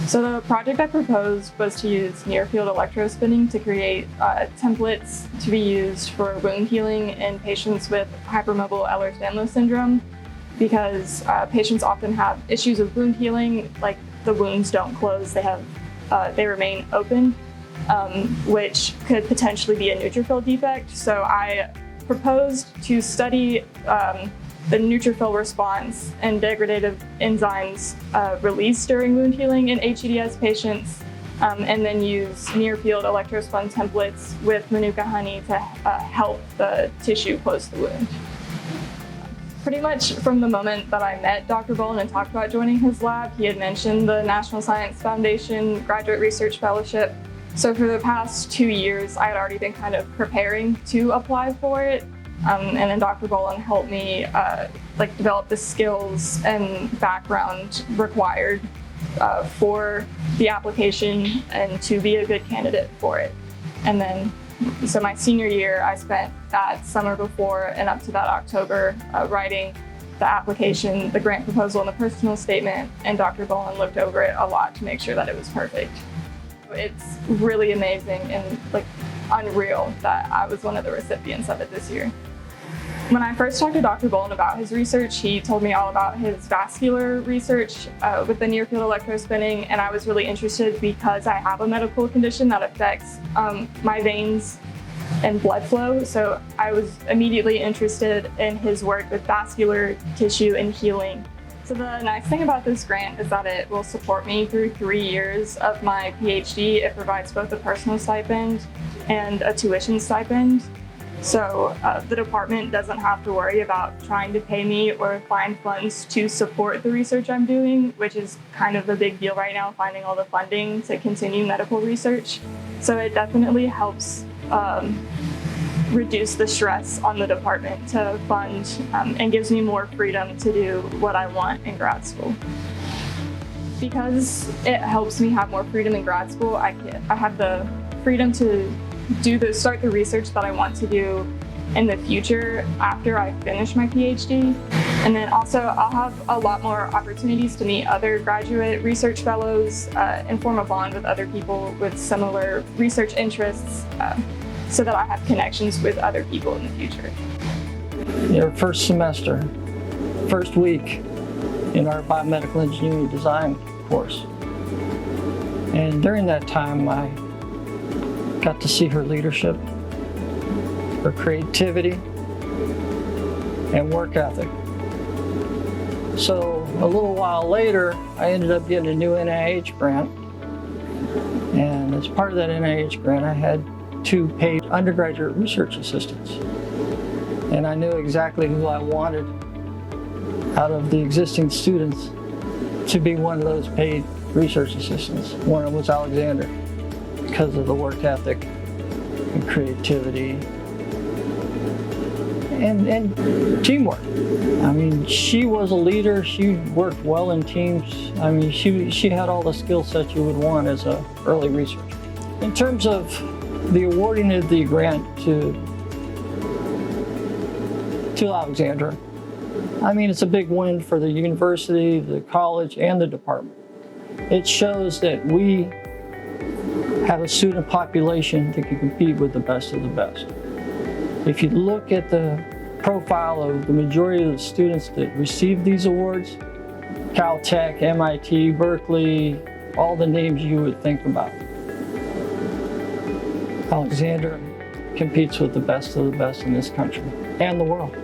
So the project I proposed was to use near-field electrospinning to create templates to be used for wound healing in patients with hypermobile Ehlers-Danlos syndrome, because patients often have issues with wound healing, like the wounds don't close, they remain open, which could potentially be a neutrophil defect. So I proposed to study the neutrophil response and degradative enzymes released during wound healing in HEDS patients, and then use near-field electrospun templates with Manuka honey to help the tissue close the wound. Pretty much from the moment that I met Dr. Boland and talked about joining his lab, he had mentioned the National Science Foundation Graduate Research Fellowship. So for the past 2 years, I had already been kind of preparing to apply for it. And then Dr. Boland helped me develop the skills and background required for the application and to be a good candidate for it. And then, so my senior year, I spent that summer before and up to that October writing the application, the grant proposal, and the personal statement, and Dr. Boland looked over it a lot to make sure that it was perfect. It's really amazing and unreal that I was one of the recipients of it this year. When I first talked to Dr. Boland about his research, he told me all about his vascular research with the near-field electrospinning, and I was really interested because I have a medical condition that affects my veins and blood flow, so I was immediately interested in his work with vascular tissue and healing. So the nice thing about this grant is that it will support me through 3 years of my PhD. It provides both a personal stipend and a tuition stipend. So the department doesn't have to worry about trying to pay me or find funds to support the research I'm doing, which is kind of the big deal right now, finding all the funding to continue medical research. So it definitely helps reduce the stress on the department to fund and gives me more freedom to do what I want in grad school. Because it helps me have more freedom in grad school, I have the freedom to start the research that I want to do in the future after I finish my PhD. And then also I'll have a lot more opportunities to meet other graduate research fellows and form a bond with other people with similar research interests so that I have connections with other people in the future. Your first semester, first week in our biomedical engineering design course. And during that time, I got to see her leadership, her creativity, and work ethic. So a little while later, I ended up getting a new NIH grant. And as part of that NIH grant, I had 2 paid undergraduate research assistants. And I knew exactly who I wanted out of the existing students to be one of those paid research assistants. One was Alexandra, because of the work ethic and creativity and teamwork. I mean, she was a leader. She worked well in teams. I mean, she had all the skill sets you would want as an early researcher. In terms of the awarding of the grant to Alexandra, I mean, it's a big win for the university, the college, and the department. It shows that we have a student population that can compete with the best of the best. If you look at the profile of the majority of the students that receive these awards, Caltech, MIT, Berkeley, all the names you would think about, Alexandra competes with the best of the best in this country and the world.